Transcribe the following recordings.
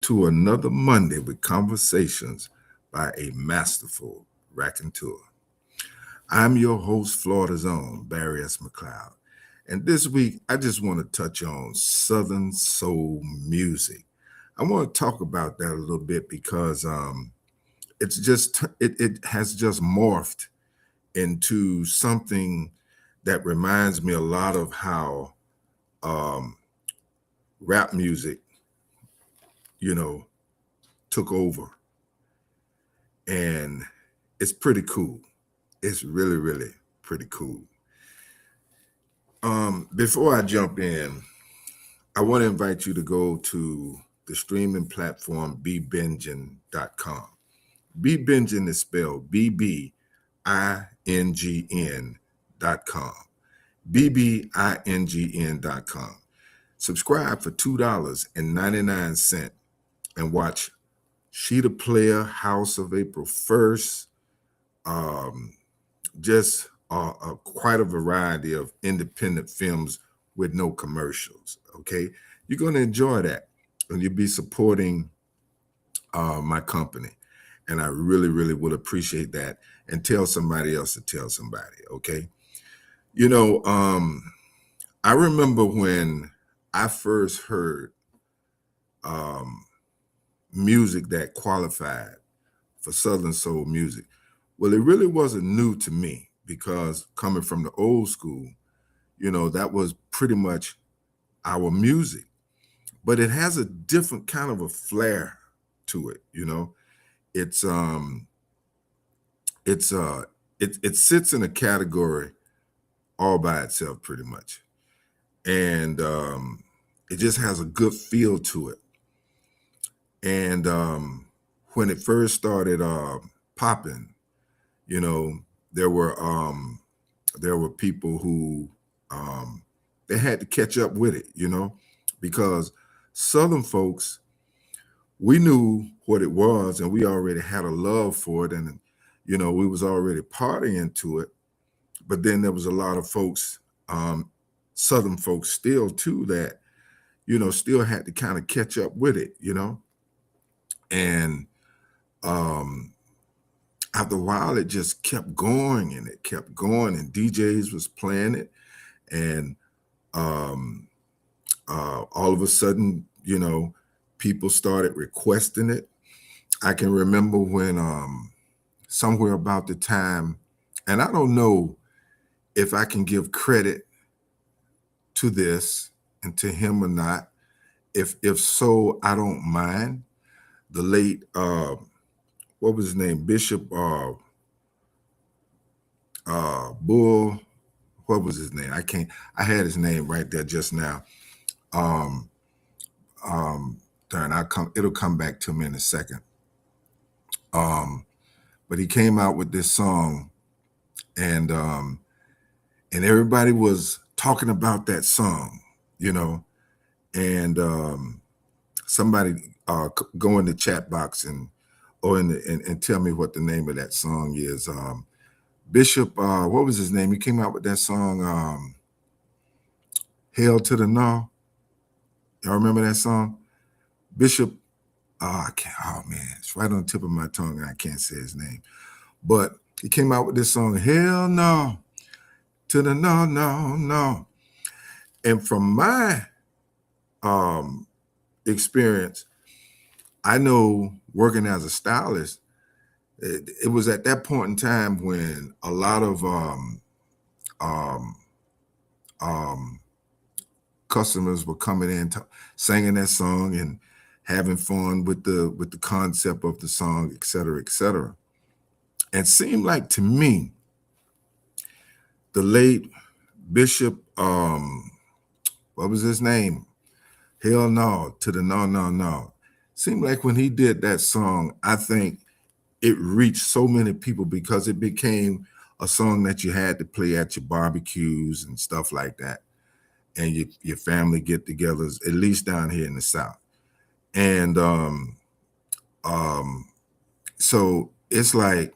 to another Monday with conversations by a masterful raconteur. I'm your host, Florida's own, Barry S. McLeod. And this week, I just want to touch on Southern soul music. I want to talk about that a little bit because it has just morphed into something that reminds me a lot of how um, rap music, you know, took over, and it's pretty cool. It's really, really pretty cool. Before I jump in, I want to invite you to go to the streaming platform bbingin.com. Bbingin is spelled BBINGN.com. BBINGN.com. Subscribe for $2.99 and watch SheDaPlaya, House of April 1st, just quite a variety of independent films with no commercials. Okay, you're going to enjoy that, and you'll be supporting my company, and I really, really would appreciate that. And tell somebody else to tell somebody. Okay, you know, I remember when I first heard um, music that qualified for Southern soul music. Well, it really wasn't new to me because coming from the old school, that was pretty much our music. But it has a different kind of a flair to it. It's it's it sits in a category all by itself pretty much. And it just has a good feel to it. And when it first started popping, you know, there were people who they had to catch up with it, because Southern folks, we knew what it was and we already had a love for it, and we was already partying to it. But then there was a lot of folks, Southern folks still too, that still had to kind of catch up with it. And after a while, it just kept going and it kept going, and DJs was playing it, and all of a sudden, people started requesting it. I can remember when somewhere about the time, and I don't know if I can give credit to this and to him or not. If so, I don't mind. The late what was his name? Bishop Bull. What was his name? I had his name right there just now. Um, darn, it'll come back to me in a second. But he came out with this song, and everybody was talking about that song, and somebody go in the chat box and tell me what the name of that song is. Bishop, what was his name? He came out with that song, "Hail to the No." Y'all remember that song? Bishop, I can't. Oh man, it's right on the tip of my tongue, and I can't say his name. But he came out with this song, "Hell No to the No, No, No." And from my experience, I know working as a stylist, it was at that point in time when a lot of customers were coming in, singing that song and having fun with the concept of the song, et cetera, et cetera. And it seemed like to me, the late Bishop, what was his name? Hell No to the No, No, No. Seemed like when he did that song, I think it reached so many people because it became a song that you had to play at your barbecues and stuff like that, and your family get-togethers, at least down here in the South. And so it's like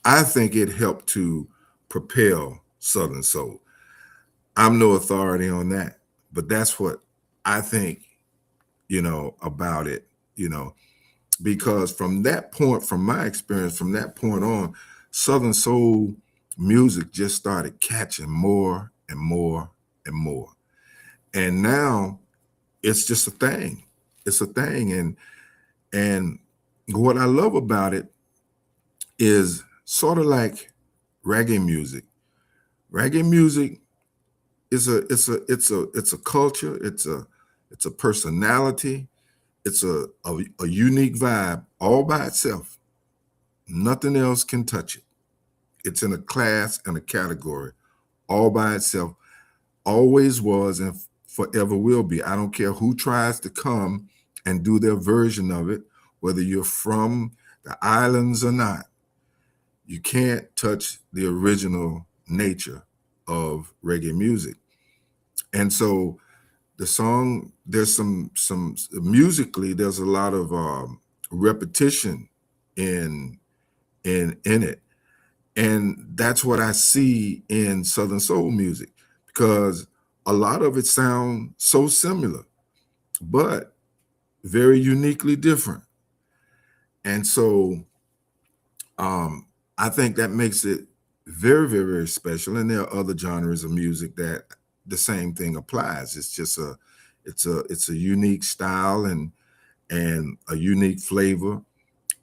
I think it helped to propel Southern soul. I'm no authority on that, but that's what I think, about it, because from that point, from my experience, from that point on, Southern soul music just started catching more and more and more. And now it's just a thing. It's a thing. And what I love about it is sort of like reggae music. Reggae music is it's a culture, it's a personality, it's a unique vibe all by itself. Nothing else can touch it. It's in a class and a category all by itself. Always was and forever will be. I don't care who tries to come and do their version of it, whether you're from the islands or not. You can't touch the original nature of reggae music. And so the song, there's some musically, there's a lot of repetition in it. And that's what I see in Southern soul music, because a lot of it sounds so similar, but very uniquely different. And so I think that makes it very, very, very special. And there are other genres of music that the same thing applies. It's just it's a unique style and a unique flavor,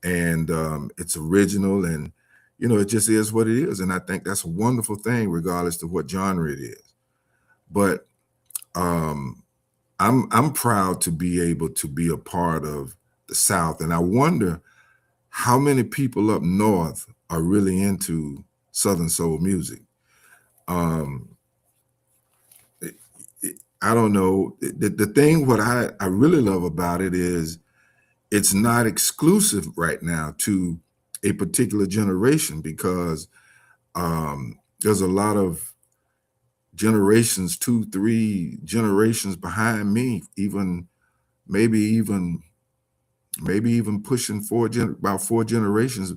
and it's original, and it just is what it is. And I think that's a wonderful thing, regardless of what genre it is. But I'm proud to be able to be a part of the South, and I wonder how many people up north are really into Southern soul music. Um, I don't know. The thing, what I really love about it is it's not exclusive right now to a particular generation, because there's a lot of generations, 2, 3 generations behind me, even maybe even pushing about 4 generations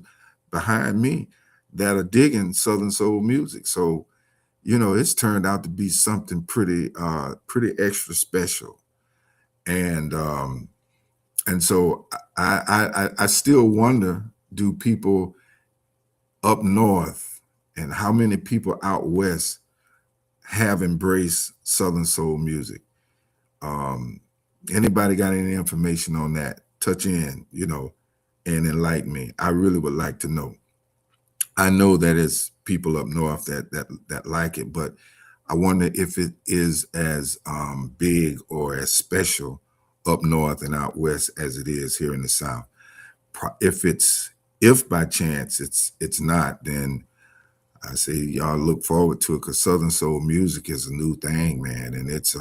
behind me, that are digging Southern soul music. So it's turned out to be something pretty extra special. And so I still wonder, do people up north and how many people out west have embraced Southern soul music? Anybody got any information on that? Touch in, and enlighten me. I really would like to know. I know that it's people up north that like it, but I wonder if it is as big or as special up north and out west as it is here in the South. If by chance it's not, then I say y'all look forward to it, because Southern soul music is a new thing, man, and it's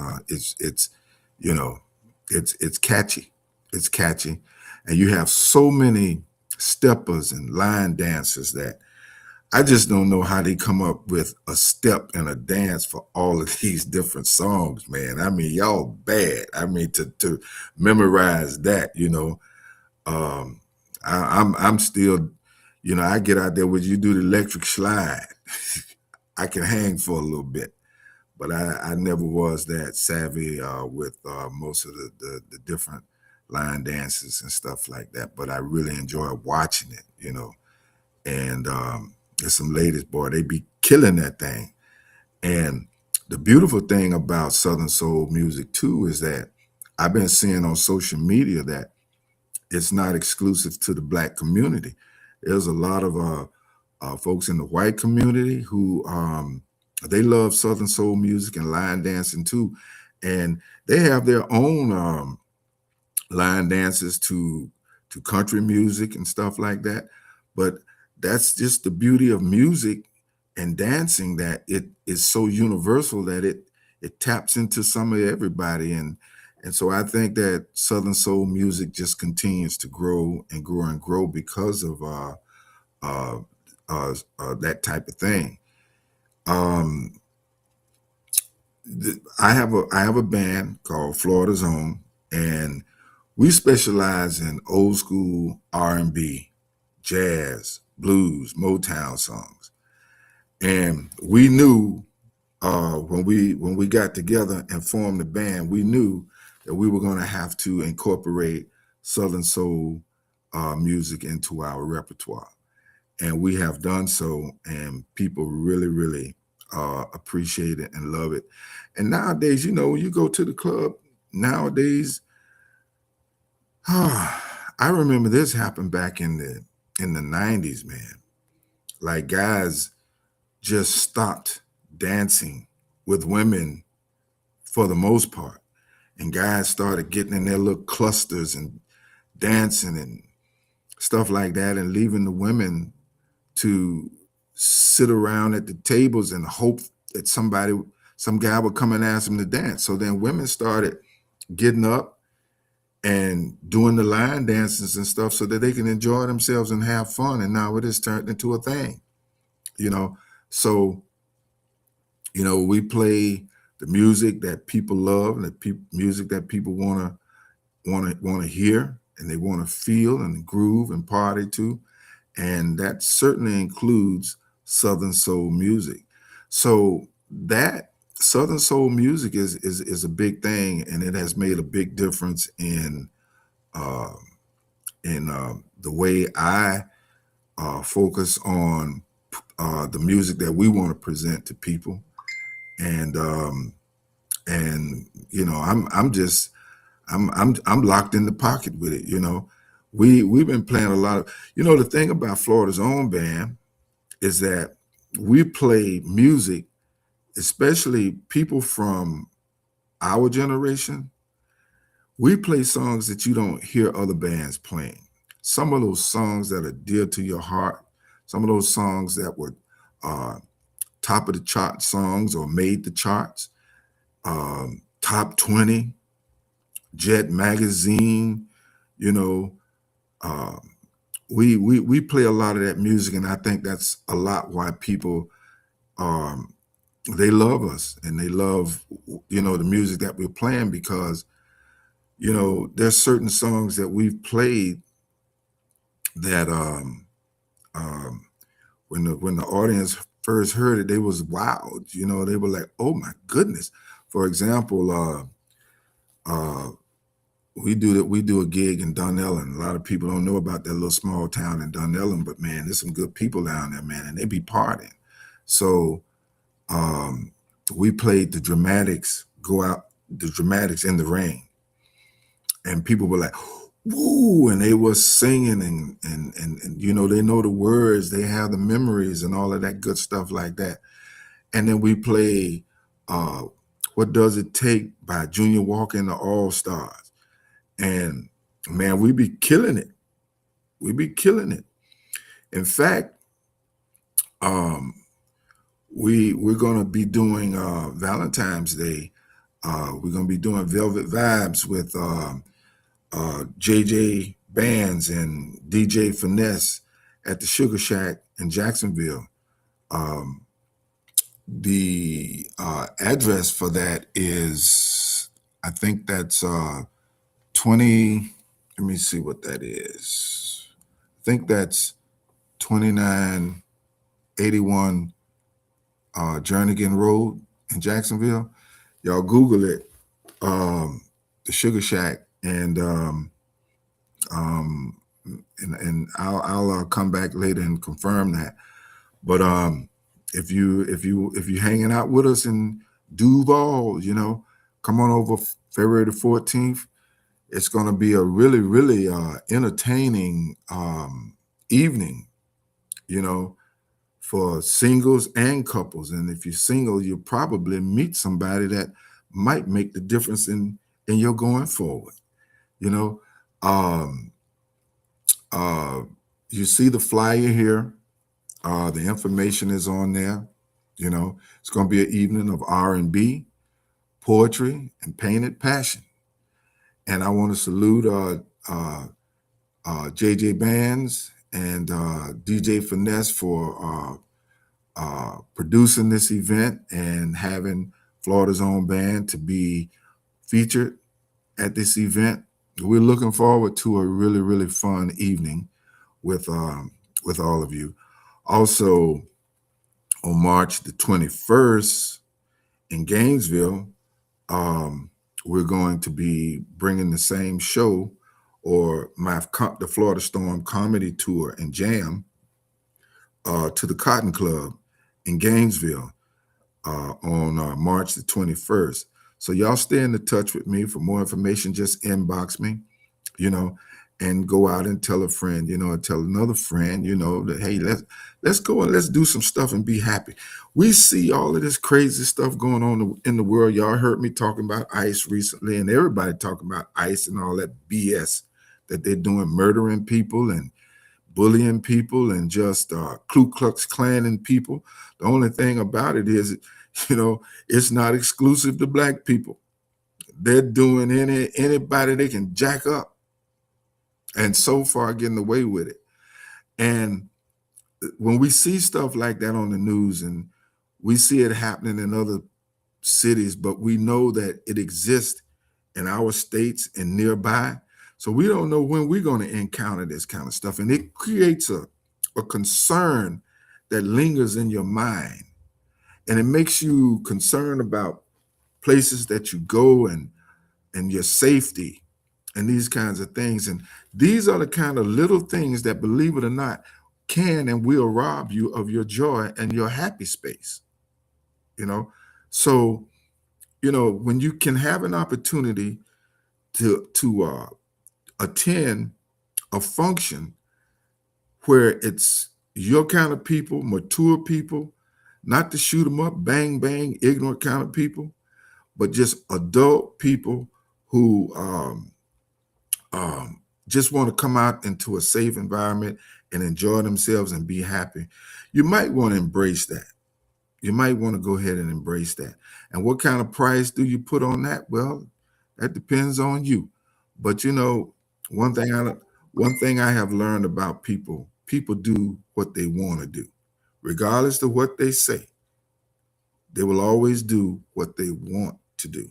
you know it's catchy, it's catchy, and you have so many steppers and line dancers that I just don't know how they come up with a step and a dance for all of these different songs, man. I mean, y'all bad. I mean, to memorize that, um, I'm still, I get out there with you do the electric slide. I can hang for a little bit, but I never was that savvy with most of the different line dances and stuff like that. But I really enjoy watching it, and there's some ladies, boy, they be killing that thing. And the beautiful thing about Southern soul music too is that I've been seeing on social media that it's not exclusive to the Black community. There's a lot of folks in the white community who they love Southern soul music and line dancing too, and they have their own line dances to country music and stuff like that. But that's just the beauty of music and dancing, that it is so universal that it taps into some of everybody. And so I think that Southern soul music just continues to grow and grow and grow because of that type of thing. Um, I have a band called Florida's Own, and we specialize in old school R&B, jazz, blues, Motown songs. And we knew when we got together and formed the band, we knew that we were going to have to incorporate Southern soul music into our repertoire. And we have done so, and people really, really appreciate it and love it. And nowadays, you know, when you go to the club nowadays, I remember this happened back in the 90s, man. Like guys just stopped dancing with women for the most part. And guys started getting in their little clusters and dancing and stuff like that, and leaving the women to sit around at the tables and hope that some guy would come and ask them to dance. So then women started getting up and doing the line dances and stuff so that they can enjoy themselves and have fun. And now it has turned into a thing, you know. So, you know, we play the music that people love and the music that people want to hear and they want to feel and groove and party to. And that certainly includes Southern soul music. So that Southern soul music is a big thing, and it has made a big difference uh, in the way I focus on the music that we want to present to people. And you know, I'm locked in the pocket with it. You know, we've been playing a lot of. You know, the thing about Florida's own band is that we play music, especially people from our generation. We play songs that you don't hear other bands playing. Some of those songs that are dear to your heart, some of those songs that were uh, top of the chart songs or made the charts, top 20, Jet Magazine, you know, uh, we play a lot of that music, and I think that's a lot why people um, they love us and they love, you know, the music that we're playing, because you know there's certain songs that we've played that when the audience first heard it, they was wowed. You know, they were like, oh my goodness. For example, we do a gig in Dunellen. A lot of people don't know about that little small town in Dunellen, but man, there's some good people down there, man, and they be partying. So we played the Dramatics in the Rain, and people were like, woo, and they were singing and you know, they know the words, they have the memories and all of that good stuff like that. And then we play uh, What Does It Take by Junior Walker and the All Stars. And man, we be killing it. We be killing it. In fact, um, we're gonna be doing Valentine's Day. We're gonna be doing Velvet Vibes with JJ Bands and DJ Finesse at the Sugar Shack in Jacksonville. Um, the address for that is, I think that's 20. Let me see what that is. I think that's 2981 Jernigan Road in Jacksonville. Y'all Google it, the Sugar Shack, um, and I'll come back later and confirm that. But if you hanging out with us in Duval, you know, come on over February the 14th. It's going to be a really, really entertaining evening, you know, for singles and couples. And if you're single, you'll probably meet somebody that might make the difference in your going forward. You know, um, uh, you see the flyer here. The information is on there. You know, it's going to be an evening of R&B, poetry, and painted passion. And I want to salute JJ Bands and DJ Finesse for producing this event and having Florida's own band to be featured at this event. We're looking forward to a really, really fun evening with all of you. Also, on March the 21st in Gainesville, we're going to be bringing the same show or the Florida Storm comedy tour and jam to the Cotton Club in Gainesville on March the 21st. So y'all stay in touch with me. For more information, just inbox me, you know, and go out and tell a friend, and tell another friend, that hey, let's go and let's do some stuff and be happy. We see all of this crazy stuff going on in the world. Y'all heard me talking about ICE recently, and everybody talking about ICE and all that BS that they're doing, murdering people and bullying people and just Ku Klux Klaning people. The only thing about it is, it's not exclusive to black people. They're doing anybody they can jack up, and so far getting away with it. And when we see stuff like that on the news, and we see it happening in other cities, but we know that it exists in our states and nearby. So we don't know when we're going to encounter this kind of stuff. And it creates a concern that lingers in your mind. And it makes you concerned about places that you go and your safety and these kinds of things. And these are the kind of little things that, believe it or not, can and will rob you of your joy and your happy space. So when you can have an opportunity to attend a function where it's your kind of people, mature people, not to shoot them up, bang bang, ignorant kind of people, but just adult people who just want to come out into a safe environment and enjoy themselves and be happy. You might want to embrace that. You might want to go ahead and embrace that. And what kind of price do you put on that? Well, that depends on you. But one thing I have learned about people do what they want to do. Regardless of what they say, they will always do what they want to do,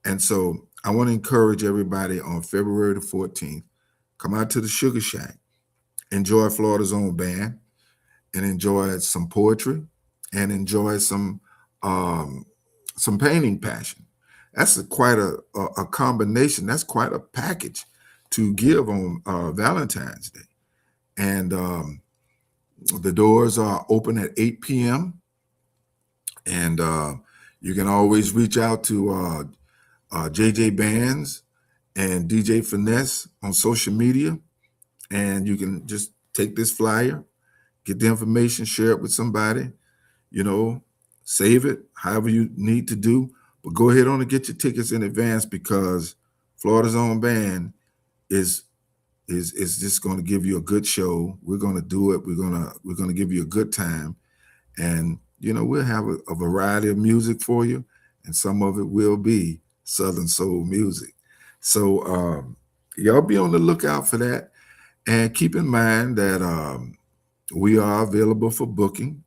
And so I want to encourage everybody on February the 14th, come out to the Sugar Shack, enjoy Florida's own band, and enjoy some poetry and enjoy some painting passion. That's quite a combination. That's quite a package to give on Valentine's Day. And the doors are open at 8 p.m. And you can always reach out to JJ Bands and DJ Finesse on social media. And you can just take this flyer, get the information, share it with somebody, save it, however you need to do. But go ahead on and get your tickets in advance, because Florida's own band is just going to give you a good show. We're going to do it. We're going to give you a good time. And, we'll have a variety of music for you. And some of it will be Southern soul music. So y'all be on the lookout for that. And keep in mind that we are available for booking.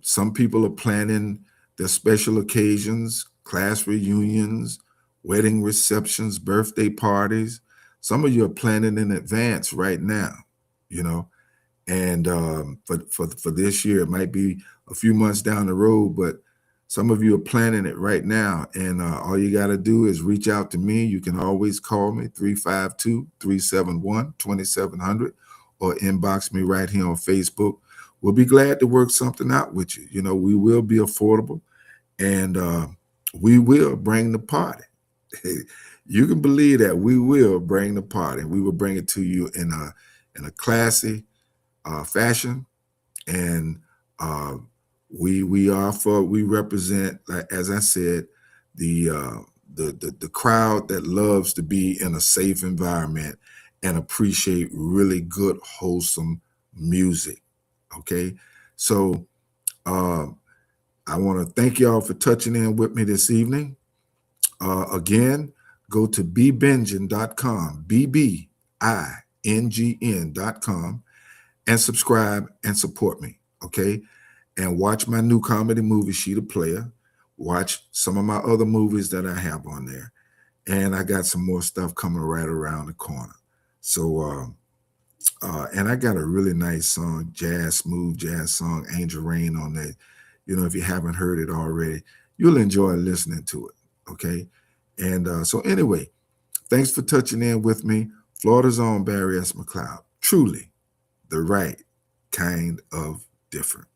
Some people are planning their special occasions, class reunions, wedding receptions, birthday parties. Some of you are planning in advance right now, and for this year, it might be a few months down the road, but some of you are planning it right now. And all you got to do is reach out to me. You can always call me, 352-371-2700, or inbox me right here on Facebook. We'll be glad to work something out with you. We will be affordable, and we will bring the party. You can believe that we will bring the party. We will bring it to you in a classy fashion, and we represent, as I said, the crowd that loves to be in a safe environment and appreciate really good, wholesome music. Okay, so I want to thank y'all for touching in with me this evening. Again, go to bbingin.com, BBINGN.com, and subscribe and support me. Okay, and watch my new comedy movie, SheDaPlaya. Watch some of my other movies that I have on there, and I got some more stuff coming right around the corner. So. And I got a really nice song, smooth jazz song, Angel Rain, on that. if you haven't heard it already, you'll enjoy listening to it. Okay. And so anyway, thanks for touching in with me. Florida's own Barry S. McLeod. Truly the right kind of different.